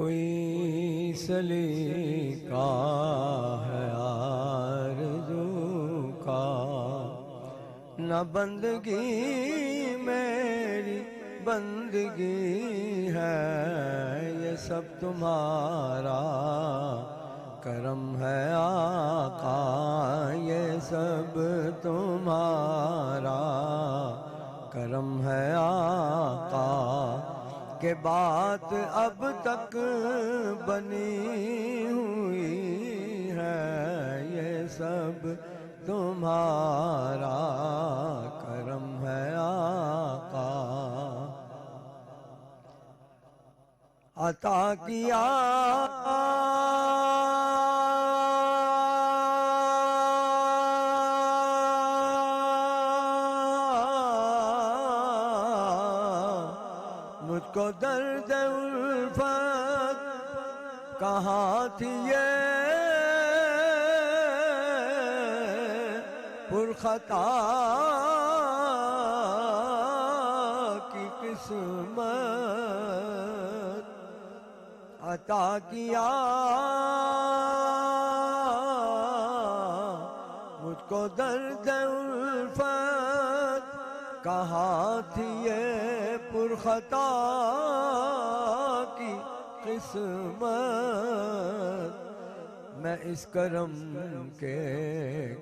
کوئی سلیقہ ہے آرزو کا، نہ بندگی میری بندگی ہے، یہ سب تمہارا کرم ہے آقا، یہ سب تمہارا کرم ہے آقا، کہ بات اب تک بنی ہوئی ہے، یہ سب تمہارا کرم ہے آقا۔ عطا کیا مجھ کو درد الفت، کہاں تھی یہ پرخطا کی قسمت، عطا کیا مجھ کو درد الفت، کہاں تھی یہ پرخطا کی قسمت، میں اس کرم کے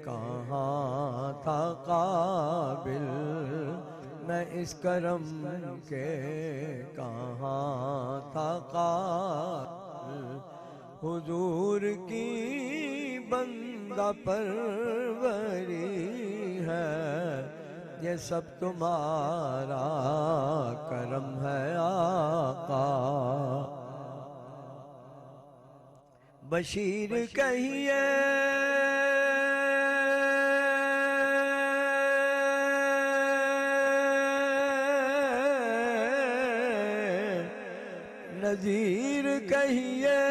کہاں تھا قابل، میں اس کرم کے کہاں تھا قابل، حضور کی بندہ پروری ہے، یہ سب تمہارا کرم ہے آقا۔ بشیر کہیے نذیر کہیے،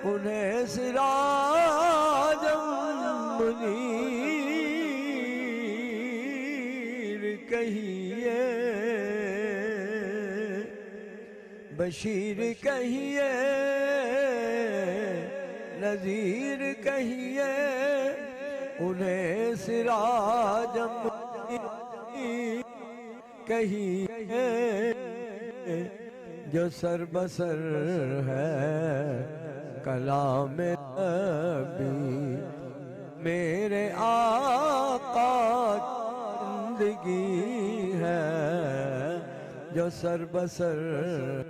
انہیں سراج منیر کہیے، بشیر کہیے نذیر کہیے، انہیں سراج منیر کہیے، جو سر بسر ہے کلام نبی، میرے آقا زندگی ہے، جو سر بسر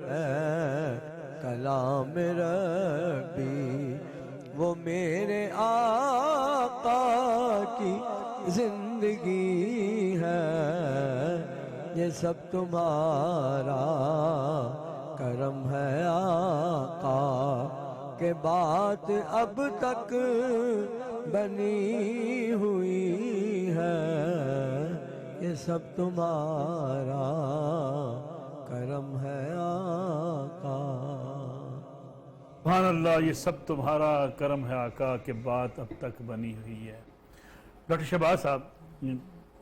ہے کلام ربی، وہ میرے آقا کی زندگی ہے، یہ سب تمہارا کرم ہے آقا، کہ بات اب تک بنی ہوئی ہے، یہ سب تمہارا کرم ہے آقا۔ سبحان اللہ، یہ سب تمہارا کرم ہے آقا، کہ بات اب تک بنی ہوئی ہے۔ ڈاکٹر شہباز صاحب،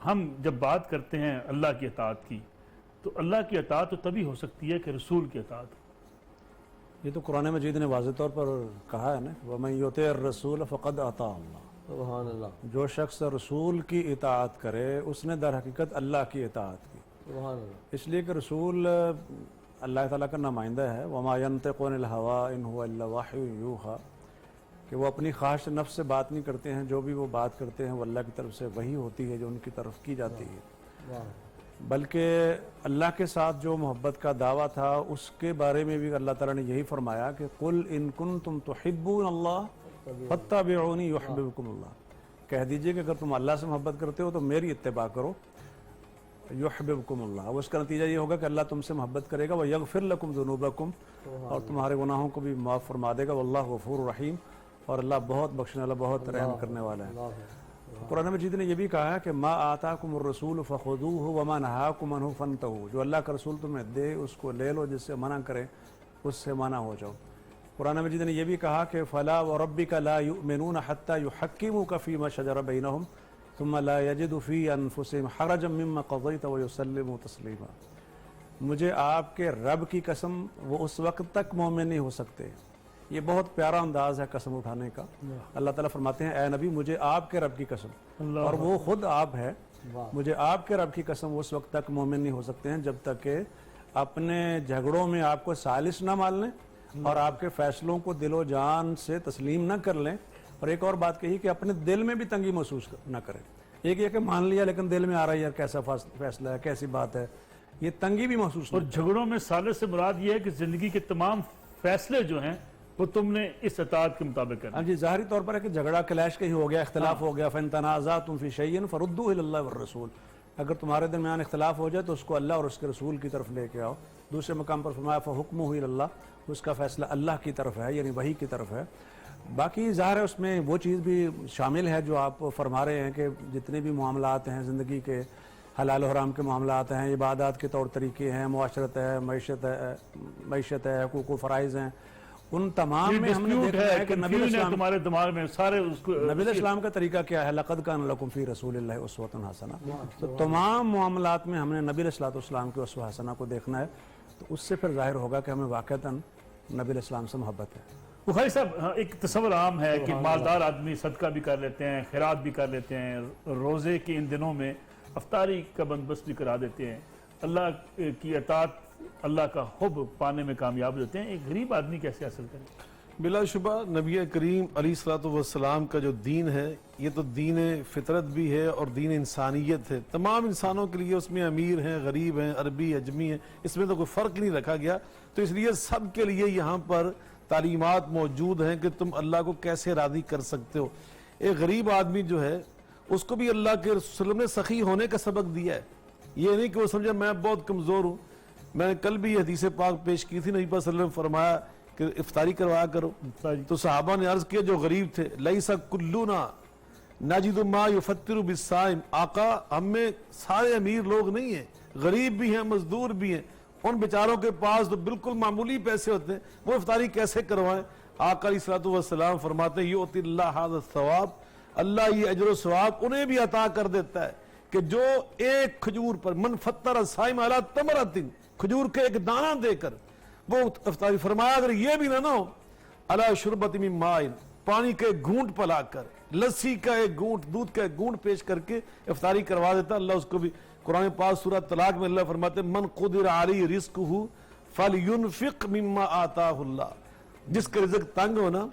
ہم جب بات کرتے ہیں اللہ کی اطاعت کی، تو اللہ کی اطاعت تو تبھی ہو سکتی ہے کہ رسول کی اطاعت ہو۔ یہ تو قرآن مجید نے واضح طور پر کہا ہے نا، وَمَن يُطِعِ الرَّسُولَ فَقَدْ أَطَاعَ اللَّهَ، سبحان اللہ، جو شخص رسول کی اطاعت کرے اس نے در حقیقت اللہ کی اطاعت کی، سبحان اللہ، اس لیے کہ رسول اللہ تعالیٰ کا نمائندہ ہے، وَمَا يَنطِقُ عَنِ الْهَوَىٰ إِنْ هُوَ إِلَّا وَحْيٌ يُوحَىٰ، کہ وہ اپنی خواہش نفس سے بات نہیں کرتے ہیں، جو بھی وہ بات کرتے ہیں وہ اللہ کی طرف سے وحی ہوتی ہے جو ان کی طرف کی جاتی ہے۔ بلکہ اللہ کے ساتھ جو محبت کا دعویٰ تھا اس کے بارے میں بھی اللہ تعالیٰ نے یہی فرمایا کہ قُلْ إِن كُنتُمْ تُحِبُّونَ اللَّهَ فَاتَّبِعُونِي يُحْبِبْكُمُ اللَّهُ، کہہ دیجئے کہ اگر تم اللہ سے محبت کرتے ہو تو میری اتباع کرو، یحببکم اللہ، اور اس کا نتیجہ یہ ہوگا کہ اللہ تم سے محبت کرے گا، وَيَغْفِرْ لَكُمْ ذُنُوبَكُمْ، اور تمہارے گناہوں کو بھی معاف فرما دے گا، وَاللَّهُ غَفُورٌ رَحِيمٌ، اور اللہ بہت بخشنے والا، بہت رحم کرنے والا ہے۔ قرآن مجید نے یہ بھی کہا ہے کہ ما آتاکم الرسول فخذوہ وما نہاکم عنہ فانتہوا، جو اللہ کا رسول تمہیں دے اس کو لے لو، جس سے منع کرے اس سے منع ہو جاؤ۔ قرآن مجید نے یہ بھی کہا کہ فلا وربک لا یؤمنون حتی یحکموک فیما شجر بینہم ثم لا یجدوا فی انفسہم حرجا مما قضیت ویسلموا تسلیما، مجھے آپ کے رب کی قسم وہ اس وقت تک مومن نہیں ہو سکتے. یہ بہت پیارا انداز ہے قسم اٹھانے کا. اللہ تعالیٰ فرماتے ہیں اے نبی مجھے آپ کے رب کی قسم, اور وہ خود آپ ہے, مجھے آپ کے رب کی قسم وہ اس وقت تک مومن نہیں ہو سکتے ہیں جب تک کہ اپنے جھگڑوں میں آپ کو سالس نہ مان لیں اور آپ کے فیصلوں کو دل و جان سے تسلیم نہ کر لیں. اور ایک اور بات کہی کہ اپنے دل میں بھی تنگی محسوس نہ کریں. ایک یہ کہ مان لیا لیکن دل میں آ رہا ہے یار کیسا فیصلہ ہے, کیسی بات ہے, یہ تنگی بھی محسوس اور نہ جھگڑوں میں سالس سے مراد یہ ہے کہ زندگی کے تمام فیصلے جو ہیں وہ تم نے اس اطاعت کے مطابق کرنا. ہاں جی, ظاہری طور پر ہے کہ جھگڑا کلیش کا ہی ہو گیا, اختلاف ہو گیا. فَإِن تَنَازَعْتُمْ فِي شَيْءٍ فَرُدُّوهُ إِلَى اللَّهِ وَالرَّسُولِ, اگر تمہارے درمیان اختلاف ہو جائے تو اس کو اللہ اور اس کے رسول کی طرف لے کے آؤ. دوسرے مقام پر فرمایا فَحُكْمُهُ إِلَى اللَّهِ, اس کا فیصلہ اللہ کی طرف ہے, یعنی وحی کی طرف ہے. باقی ظاہر ہے اس میں وہ چیز بھی شامل ہے جو آپ فرما رہے ہیں کہ جتنے بھی معاملات ہیں زندگی کے, حلال و حرام کے معاملات ہیں, عبادات کے طور طریقے ہیں, معاشرت ہے, معیشت ہے, حقوق و فرائض ہیں, ان تمام میں ہم نے دیکھا ہے کہ نبی الاسلام تمہارے دماغ میں سارے اس کو نبی الاسلام کا طریقہ کیا ہے, لَقَدْ كَانَ لَكُمْ فِي رَسُولِ اللَّهِ أُسْوَةٌ حَسَنَةٌ. تو تمام معاملات میں ہم نے نبی الاسلام کے اسوہ حسنہ کو دیکھنا ہے, تو اس سے پھر ظاہر ہوگا کہ ہمیں واقعتاً نبی الاسلام سے محبت ہے. بخاری صاحب ایک تصور عام ہے کہ مالدار آدمی صدقہ بھی کر لیتے ہیں, خیرات بھی کر لیتے ہیں, روزے کے ان دنوں میں افطاری کا بندوبست بھی کرا دیتے ہیں, اللہ کی اطاعت اللہ کا حب پانے میں کامیاب ہوتے ہیں. ایک غریب آدمی کیسے حاصل کرے؟ بلا شبہ نبی کریم علیہ الصلوۃ والسلام کا جو دین ہے یہ تو دین فطرت بھی ہے اور دین انسانیت ہے. تمام انسانوں کے لیے اس میں امیر ہیں, غریب ہیں, عربی, اجمی ہیں, اس میں تو کوئی فرق نہیں رکھا گیا. تو اس لیے سب کے لیے یہاں پر تعلیمات موجود ہیں کہ تم اللہ کو کیسے راضی کر سکتے ہو. ایک غریب آدمی جو ہے اس کو بھی اللہ کے رسول نے سخی ہونے کا سبق دیا ہے. یہ نہیں کہ وہ سمجھا میں بہت کمزور ہوں. میں نے کل بھی یہ حدیث پاک پیش کی تھی, نبی صلی اللہ علیہ وسلم فرمایا کہ افطاری کروایا کرو. تو صحابہ نے عرض کیا جو غریب تھے, لیسا کلنا نجد ما یفطر بالصائم, آقا ہم میں سارے امیر لوگ نہیں ہیں, غریب بھی ہیں, مزدور بھی ہیں, ان بیچاروں کے پاس تو بالکل معمولی پیسے ہوتے ہیں, وہ افطاری کیسے کروائیں؟ آقا علیہ الصلوۃ والسلام فرماتے ہیں یؤتی اللہ ھذا الثواب, اللہ یہ اجر و ثواب انہیں بھی عطا کر دیتا ہے کہ جو ایک کھجور پر من فطر الصائم علی تمرۃ, کھجور کے ایک دانہ دے کر وہ افطاری. فرمایا اگر یہ بھی نہ ہو, علی شربۃ من ماء, پانی کے گھونٹ پلا کر, لسی کا ایک گھونٹ, دودھ کا ایک گھونٹ پیش کر کے افطاری کروا دیتا, اللہ اس کو بھی. قرآن پاک سورہ طلاق میں اللہ فرماتے ہیں من قدر علی رزقہ فلینفق مما آتاہ اللہ, جس کا رزق تنگ ہونا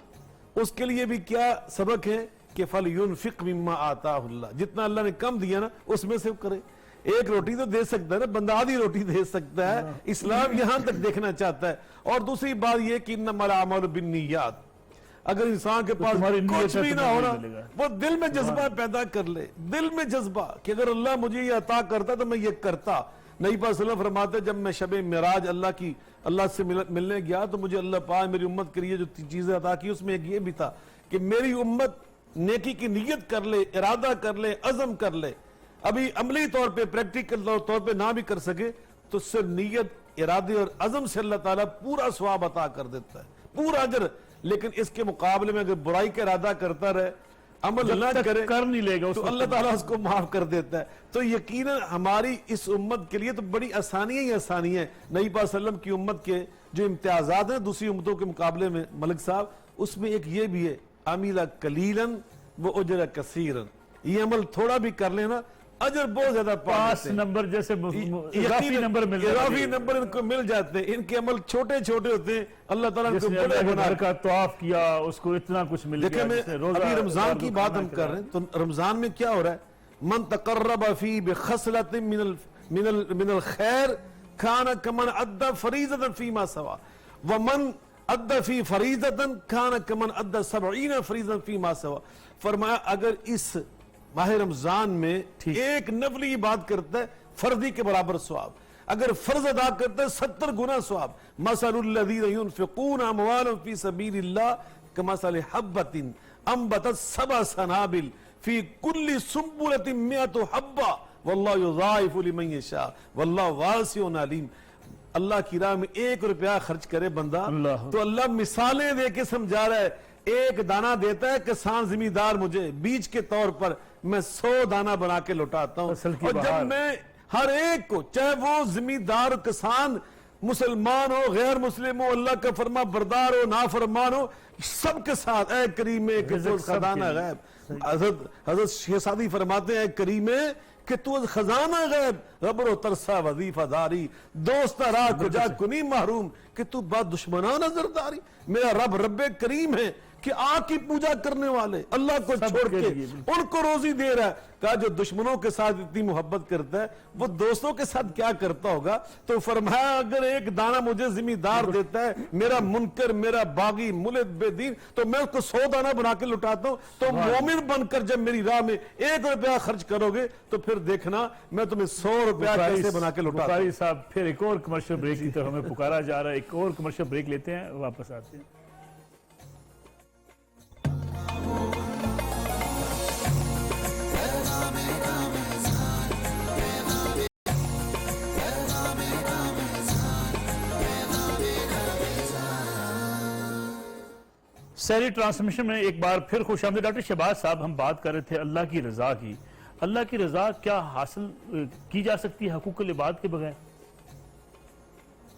اس کے لیے بھی کیا سبق ہے کہ فلینفق مما آتاہ اللہ, جتنا اللہ نے کم دیا نا اس میں سے کرے. ایک روٹی تو دے سکتا ہے نا بندہ, آدھی روٹی دے سکتا ہے. اسلام یہاں تک دیکھنا چاہتا ہے. اور دوسری بات یہ کہ انما الاعمال بالنیات, اگر انسان کے پاس کچھ بھی نہ ہونا وہ دل میں جذبہ پیدا کر لے, دل میں جذبہ کہ اگر اللہ مجھے یہ عطا کرتا تو میں یہ کرتا. نبی پاک صلی اللہ علیہ وسلم فرماتے جب میں شب معراج اللہ سے ملنے گیا تو مجھے اللہ پاک میری امت کے لیے جو چیزیں عطا کی اس میں ایک یہ بھی تھا کہ میری امت نیکی کی نیت کر لے, ارادہ کر لے, عزم کر لے. ابھی عملی طور پہ پریکٹیکل طور پہ نہ بھی کر سکے تو صرف نیت, ارادے اور عزم سے اللہ تعالیٰ پورا ثواب عطا کر دیتا ہے, پورا اجر. لیکن اس کے مقابلے میں اگر برائی کا ارادہ کرتا رہے, عمل نہ کرے, کر نہیں لے گا تو اللہ تعالیٰ اس کو معاف کر دیتا ہے. تو یقیناً ہماری اس امت کے لیے تو بڑی آسانیاں ہی آسانی ہیں. نبی پاک صلی اللہ علیہ وسلم کی امت کے جو امتیازات ہیں دوسری امتوں کے مقابلے میں ملک صاحب, اس میں ایک یہ بھی ہے عمل قلیلاً واجر کثیراً, یہ عمل تھوڑا بھی کر لینا اجر بہت زیادہ 5 نمبر جیسے اضافی نمبر ان کو مل جاتے ہیں. ان کے عمل چھوٹے چھوٹے ہوتے ہیں, اللہ تعالیٰ نے بڑے گھر کا طواف کیا اس کو اتنا کچھ مل گیا. دیکھیں ابھی رمضان کی بات ہم کر رہے ہیں, تو رمضان میں کیا ہو رہا ہے, من تقرب فی بخصلۃ من الخیر کان کمن ادى فریضۃ فیما سوا ومن ادى فی فریضۃ کان کمن ادى 70 فریضۃ فیما سوا. فرمایا اگر اس ماہ رمضان میں ایک نفلی بات کرتا ہے فرضی کے برابر ثواب, اگر فرض ادا کرتا ہے 70 گنا ثواب. مثل الذین ينفقون اموالهم فی سبیل اللہ کمثل حبۃ انبتت 7 سنابل فی کل سنبلۃ 100 حبۃ واللہ یضاعف لمن یشاء واللہ واسع علیم. اللہ کی راہ میں 1 روپیہ خرچ کرے بندہ تو اللہ مثالیں دے کے سمجھا رہا ہے. ایک دانہ دیتا ہے کسان زمیندار مجھے بیج کے طور پر, میں 100 دانہ بنا کے لوٹاتا ہوں, اور جب میں ہر ایک کو، چاہے وہ زمیندار کسان مسلمان ہو غیر مسلم ہو، اللہ کا فرما بردار ہو نافرمان ہو، سب کے ساتھ اے کریم کہ تو خزانہ غیب، حضرت شیخ سعدی فرماتے ہیں اے کریم کہ تو خزانہ غیب، ربر و ترسا وظیفہ داری، دوست راہ کجا کنی محروم کہ تو بات دشمناں نظر داری۔ میرا رب رب کریم ہے کہ آگ کی پوجا کرنے والے اللہ کو چھوڑ کے ان کو روزی دے رہا ہے۔ کہا جو دشمنوں کے ساتھ اتنی محبت کرتا ہے وہ دوستوں کے ساتھ کیا کرتا ہوگا؟ تو فرمایا اگر ایک دانہ مجھے زمیندار دیتا ہے، میرا منکر، میرا باغی، ملت بے دین، تو میں اس کو 100 دانہ بنا کے لٹاتا ہوں۔ تو مومن بن کر جب میری راہ میں 1 روپیہ خرچ کرو گے تو پھر دیکھنا میں تمہیں 100 روپیہ کیسے بنا کے لٹاتا ہوں۔ بخاری صاحب پھر ایک اور کمرشل بریک کی طرف ہمیں پکارا جا رہا ہے، ایک اور کمرشل بریک لیتے ہیں، واپس آتے ہیں۔ سیری ٹرانسمیشن میں ایک بار پھر خوش آمدید۔ ڈاکٹر شہباز صاحب، ہم بات کر رہے تھے اللہ کی رضا کی۔ اللہ کی رضا کیا حاصل کی جا سکتی ہے حقوق العباد کے بغیر؟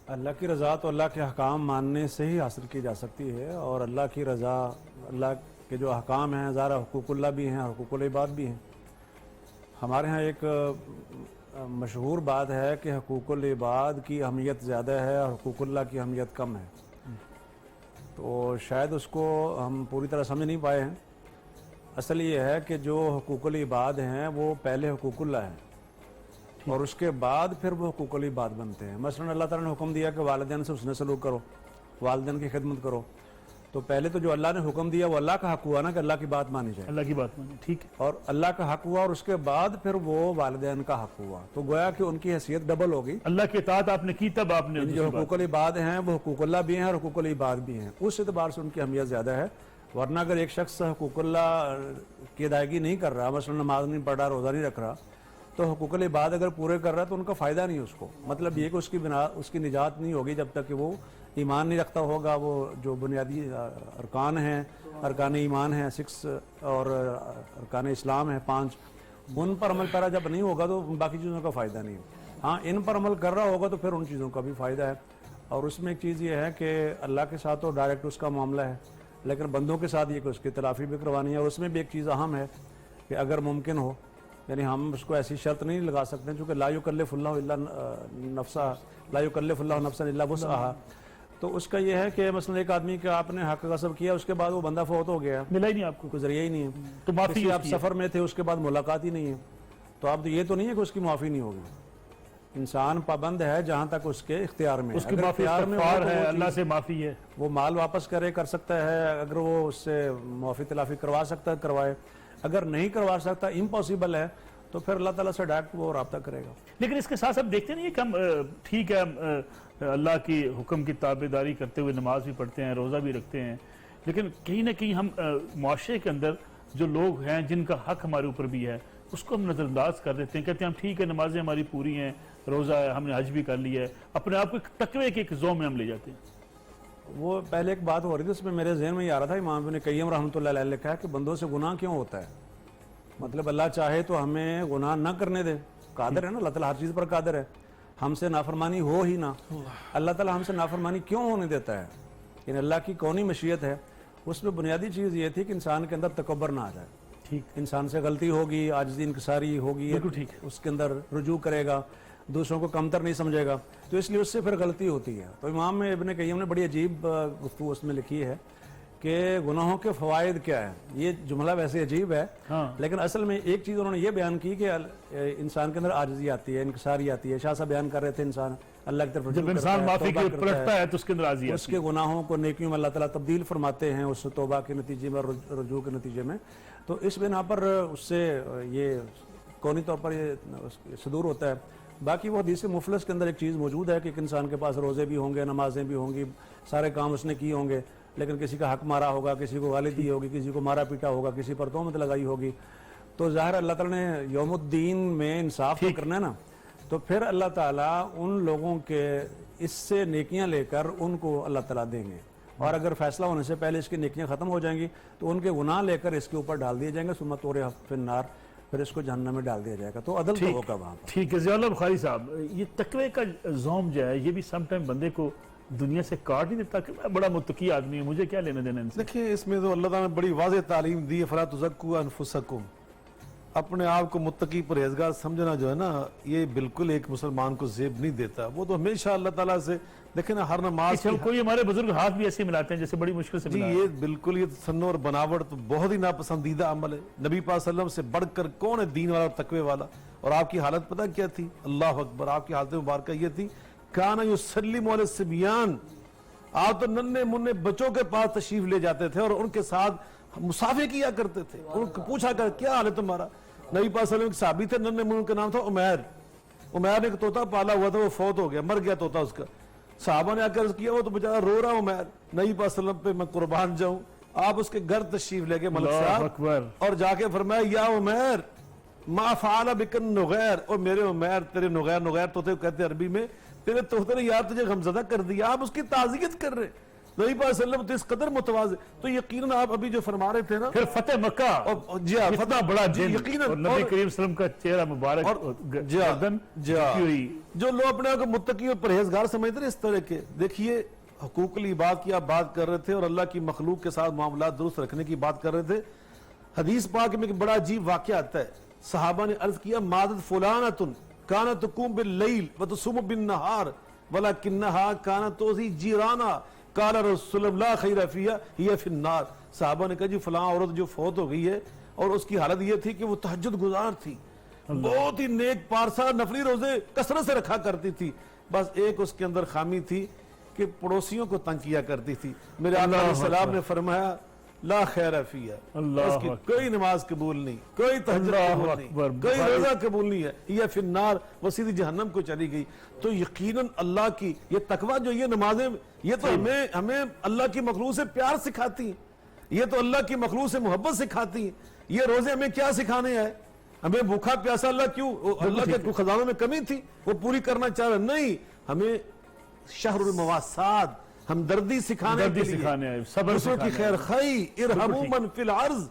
اللہ کی رضا تو اللہ کے حکام ماننے سے ہی حاصل کی جا سکتی ہے، اور اللہ کی رضا، اللہ کے جو حکام ہیں ظاہر حقوق اللہ بھی ہیں، حقوق العباد بھی ہیں۔ ہمارے ہاں ایک مشہور بات ہے کہ حقوق العباد کی اہمیت زیادہ ہے اور حقوق اللہ کی اہمیت کم ہے، تو شاید اس کو ہم پوری طرح سمجھ نہیں پائے ہیں۔ اصل یہ ہے کہ جو حقوق العباد ہیں وہ پہلے حقوق اللہ ہیں اور اس کے بعد پھر وہ حقوق العباد بنتے ہیں۔ مثلا اللہ تعالیٰ نے حکم دیا کہ والدین سے حسن سلوک کرو، والدین کی خدمت کرو، تو پہلے تو جو اللہ نے حکم دیا وہ اللہ کا حق ہوا نا کہ اللہ کی بات مانی جائے، اللہ کی بات مانی، ٹھیک ہے، اور اللہ کا حق ہوا، اور اس کے بعد پھر وہ والدین کا حق ہوا، تو گویا کہ ان کی حیثیت ڈبل ہوگی۔ اللہ کی اطاعت آپ نے کی تب آپ نے جو حقوق العباد ہیں وہ حقوق اللہ بھی ہیں اور حقوق العباد بھی ہیں، اس اعتبار سے ان کی اہمیت زیادہ ہے۔ ورنہ اگر ایک شخص حقوق اللہ کی ادائیگی نہیں کر رہا، مثلا نماز نہیں پڑھ رہا، روزہ نہیں رکھ رہا، تو حقوق العباد اگر پورے کر رہا ہے تو ان کا فائدہ نہیں اس کو، مطلب یہ کہ اس کی نجات نہیں ہوگی جب تک کہ وہ ایمان نہیں رکھتا ہوگا۔ وہ جو بنیادی ارکان ہیں، ارکان ایمان ہیں 6 اور ارکان اسلام ہیں 5، ان پر عمل پیرا جب نہیں ہوگا تو باقی چیزوں کا فائدہ نہیں ہے۔ ہاں ان پر عمل کر رہا ہوگا تو پھر ان چیزوں کا بھی فائدہ ہے۔ اور اس میں ایک چیز یہ ہے کہ اللہ کے ساتھ تو ڈائریکٹ اس کا معاملہ ہے، لیکن بندوں کے ساتھ یہ کہ اس کی تلافی بھی کروانی ہے، اور اس میں بھی ایک چیز اہم ہے کہ اگر ممکن ہو، یعنی ہم اس کو ایسی شرط نہیں لگا سکتے چونکہ لا یکلف اللہ الا نفسا، لا یکلف اللہ نفسا الا وسعہا، تو اس کا یہ ہے کہ مثلا ایک آدمی کا آپ نے حق غصب کیا، اس کے بعد وہ بندہ فوت ہو گیا، ملا ہی نہیں آپ کو، کوئی ذریعہ ہی نہیں ہے، تو معافی کسی آپ سفر میں تھے اس کے بعد ملاقات ہی نہیں ہے، تو آپ یہ تو نہیں ہے کہ اس کی معافی نہیں ہوگی۔ انسان پابند ہے جہاں تک اس کے اختیار میں، اس کی اگر معافی اختیار میں ہو استغفار تو ہے، وہ اللہ چیز- سے معافی ہے، وہ مال واپس کر سکتا ہے، اگر وہ اس سے معافی تلافی کروا سکتا ہے کروائے، اگر نہیں کروا سکتا امپاسبل ہے تو پھر اللہ تعالیٰ سے ڈائریکٹ وہ رابطہ کرے گا۔ لیکن اس کے ساتھ ساتھ دیکھتے نہیں کہ ہم ٹھیک ہے اللہ کی حکم کی تابعداری کرتے ہوئے نماز بھی پڑھتے ہیں، روزہ بھی رکھتے ہیں، لیکن کہیں نہ کہیں ہم معاشرے کے اندر جو لوگ ہیں جن کا حق ہمارے اوپر بھی ہے اس کو ہم نظر انداز کر دیتے ہیں، کہتے ہیں ہم ٹھیک ہے نمازیں ہماری پوری ہیں، روزہ ہے، ہم نے حج بھی کر لیا ہے، اپنے آپ کو ایک تقوی کے ایک زون میں ہم لے جاتے ہیں۔ وہ پہلے ایک بات ہو رہی تھی اس میں میرے ذہن میں یہ آ رہا تھا، امام ابن قیم رحمۃ اللہ علیہ نے لکھا ہے کہ بندوں سے گناہ کیوں ہوتا ہے، مطلب اللہ چاہے تو ہمیں گناہ نہ کرنے دے، قادر ہے نا، اللہ تعالیٰ ہر چیز پر قادر ہے، ہم سے نافرمانی ہو ہی نہ، اللہ تعالیٰ ہم سے نافرمانی کیوں ہونے دیتا ہے، یعنی اللہ کی کونی مشیت ہے۔ اس میں بنیادی چیز یہ تھی کہ انسان کے اندر تکبر نہ آ جائے، ٹھیک، انسان سے غلطی ہوگی، عاجزی انکساری ہوگی، بالکل ٹھیک، اس کے اندر رجوع کرے گا، دوسروں کو کمتر نہیں سمجھے گا، تو اس لیے اس سے پھر غلطی ہوتی ہے۔ تو امام ابن قیم نے بڑی عجیب گفتگو اس میں لکھی ہے کہ گناہوں کے فوائد کیا ہیں۔ یہ جملہ ویسے عجیب ہے ہاں، لیکن اصل میں ایک چیز انہوں نے یہ بیان کی کہ انسان کے اندر عاجزی آتی ہے، انکساری آتی ہے۔ شاہ صاحب بیان کر رہے تھے انسان اللہ کی طرف رجوع جب کرتا انسان ہے، معافی توبہ کی کرتا پلٹتا ہے تو اس کے اندر راضی اس کے گناہوں کو نیکیوں میں اللہ تعالیٰ تبدیل فرماتے ہیں اس توبہ کے نتیجے میں، رجوع کے نتیجے میں، تو اس بنا پر اس سے یہ کونی طور پر یہ صدور ہوتا ہے۔ باقی وہ حدیث مفلس کے اندر ایک چیز موجود ہے کہ ایک انسان کے پاس روزے بھی ہوں گے، نمازیں بھی ہوں گی، سارے کام اس نے کیے ہوں گے، لیکن کسی کا حق مارا ہوگا، کسی کو گالی دی ہوگی، کسی کو مارا پیٹا ہوگا، کسی پر تہمت لگائی ہوگی، تو ظاہر اللہ تعالیٰ نے یوم الدین میں انصاف تو کرنا ہے نا، تو پھر اللہ تعالیٰ ان لوگوں کے اس سے نیکیاں لے کر ان کو اللہ تعالیٰ دیں گے، اور اگر فیصلہ ہونے سے پہلے اس کی نیکیاں ختم ہو جائیں گی تو ان کے گناہ لے کر اس کے اوپر ڈال دیے جائیں گے، ثم طور فی النار، پھر اس کو جہنم میں ڈال دیا جائے گا. تو عدل تو ہوگا وہاں پر. ٹھیک ہے. ضیاء اللہ بخاری صاحب، یہ تقوی کا زوم جو ہے یہ بھی سم ٹائم بندے کو دنیا سے کاٹ نہیں دیتا کہ میں بڑا متقی آدمی ہوں، مجھے کیا لینا دینا ان سے؟ دیکھیں اس میں تو اللہ تعالیٰ نے بڑی واضح تعلیم دی ہے، فلا تزکوا انفسکم، اپنے آپ کو متقی پرہیزگار سمجھنا جو ہے نا یہ بالکل ایک مسلمان کو زیب نہیں دیتا. وہ تو ہمیشہ اللہ تعالیٰ سے دیکھیں نا ہر نماز کی کوئی ہمارے بزرگ ہاتھ بھی ایسے ملاتے ہیں جیسے بڑی مشکل سے جی ملاتے ہیں. یہ بالکل یہ تصنع اور بناوٹ تو بہت ہی ناپسندیدہ عمل ہے. نبی پاک صلی اللہ علیہ وسلم سے بڑھ کر کون ہے دین والا اور تقوی والا؟ اور آپ کی حالت پتہ کیا تھی؟ اللہ اکبر، آپ کی حالت مبارکہ یہ تھی کانا یسلم علی الصبیان، آپ تو ننھے منھے بچوں کے پاس تشریف لے جاتے تھے اور ان کے ساتھ مصافحہ کیا کرتے تھے. ان کو پوچھا کر کیا حال ہے تمہارا؟ نبی پاک صلی اللہ علیہ وسلم کے صحابی تھے، ننھے منھے، ان کا نام تھا عمیر. عمیر نے ایک طوطا پالا ہوا تھا، وہ فوت ہو گیا، مر گیا طوطا اس کا. صحابہ نے آ کر کیا، وہ تو بیچارہ رو رہا عمیر. نبی پاک صلی اللہ علیہ وسلم پہ میں قربان جاؤں، آپ اس کے گھر تشریف لے گئے ملک اللہ صاحب اکبر. اور جا کے فرمایا یا عمیر ما فعل بک النغیر، اور میرے عمیر تیرے نغیر، نغیر طوطے کو کہتے ہیں عربی میں، تیرے طوطے نے یار تجھے غمزدہ کر دیا. آپ اس کی تعزیت کر رہے. نبی پاک صلی اللہ علیہ وسلم تو اس قدر متواضع. تو یقیناً آپ ابھی جو فرما رہے تھے نا، پھر فتح مکہ، جی ہاں اتنا بڑا جی دن، یقیناً، اور نبی کریم صلی اللہ علیہ وسلم کا چہرہ مبارک اور جی ہاں گردن جی ہاں جھکی ہوئی. جو لوگ اپنے آپ کو متقی اور پرہیزگار سمجھتے ہیں اس طرح کے، دیکھیے حقوق العباد کی آپ بات کر رہے تھے اور اللہ کی مخلوق کے ساتھ معاملات درست رکھنے کی بات کر رہے تھے. حدیث پاک میں ایک بڑا عجیب واقعہ آتا ہے. صحابہ نے عرض کیا مادت فلانۃ کانت تقوم باللیل وتصوم بالنہار ولکنھا کانت توزی جیرانا قال رسول اللہ خیر فیہا ہی فی النار. صحابہ نے کہا جی فلاں عورت جو فوت ہو گئی ہے اور اس کی حالت یہ تھی کہ وہ تہجد گزار تھی، بہت ہی نیک پارسا، نفلی روزے کثرت سے رکھا کرتی تھی، بس ایک اس کے اندر خامی تھی کہ پڑوسیوں کو تنگ کیا کرتی تھی. میرے آقا علیہ السلام نے فرمایا لا خیر فیہا، اس کی کوئی نماز قبول نہیں، کوئی تہجد قبول نہیں، کوئی روزہ قبول نہیں ہے، یہ فی النار، وہ سیدھی جہنم کو چلی گئی. تو یقیناً اللہ کی یہ تقویٰ جو یہ نمازیں یہ تو ہمیں اللہ کی مخلوق سے پیار سکھاتی ہیں، یہ تو اللہ کی مخلوق سے محبت سکھاتی ہیں. یہ روزے ہمیں کیا سکھانے ہیں؟ ہمیں بھوکھا پیاسا اللہ کیوں؟ اللہ کے خزانوں میں کمی تھی وہ پوری کرنا چاہ رہے نہیں، ہمیں شہر المواسات ہمدردی سکھانے کے لیے، دوسروں کی خیر خواہی، ارحموا من فی الارض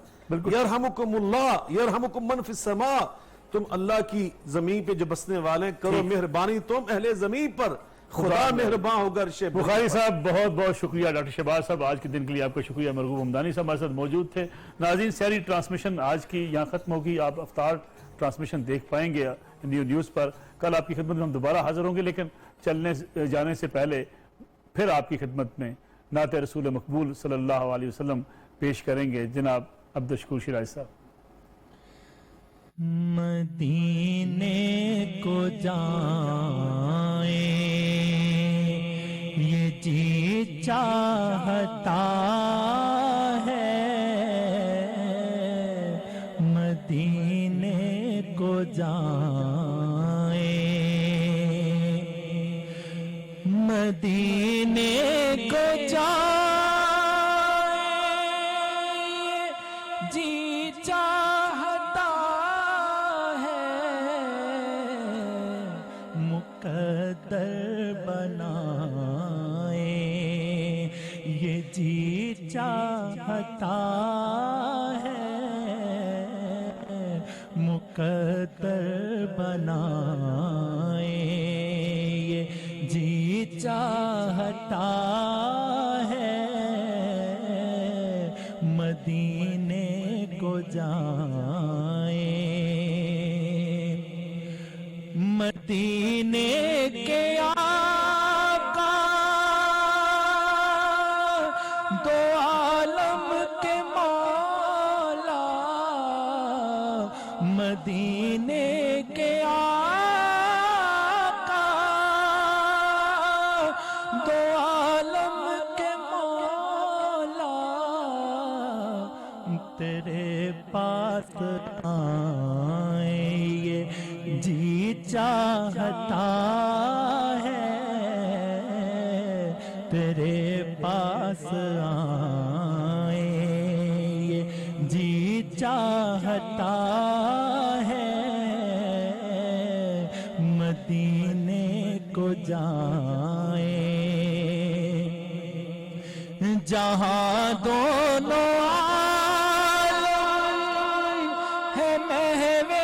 یرحمکم اللہ یرحمکم من فی السماء. تم اللہ کی زمین پہ جو بسنے والے کرو مہربانی تم اہل زمین پر، خدا مہربان ہوگا عرش بر. بخاری صاحب بہت بہت شکریہ. ڈاکٹر شہباز صاحب آج کے دن کے لیے آپ کا شکریہ. مرغوب حمدانی صاحب ہمارے ساتھ موجود تھے. ناظرین سحری ٹرانسمیشن آج کی یہاں ختم ہوگی. آپ افطار ٹرانسمیشن دیکھ پائیں گے نیوز پر. کل آپ کی خدمت میں ہم دوبارہ حاضر ہوں گے، لیکن چلنے جانے سے پہلے پھر آپ کی خدمت میں نعت رسول مقبول صلی اللہ علیہ وسلم پیش کریں گے جناب عبدالشکور شیرازی صاحب. مدینے کو جائیں یہ جی چاہتا ہے، مدینے کو جائیں، مدینے کو جائیں جی چاہتا ہے، مقدر بنائیں یہ جی چاہتا ہے، مقدر بنائیں یہ جی چاہتا ہے، مدینے کو جائیں، مدینے کے آقا دو عالم کے مولا، مدینے کے آقا دو عالم کے مولا، تیرے پاس آئیں یہ جی چاہتا ہے، تیرے پاس آئیں یہ جی چاہتا ہے، مدینے کو جائیں، جہاں دونوں عالم ہے محو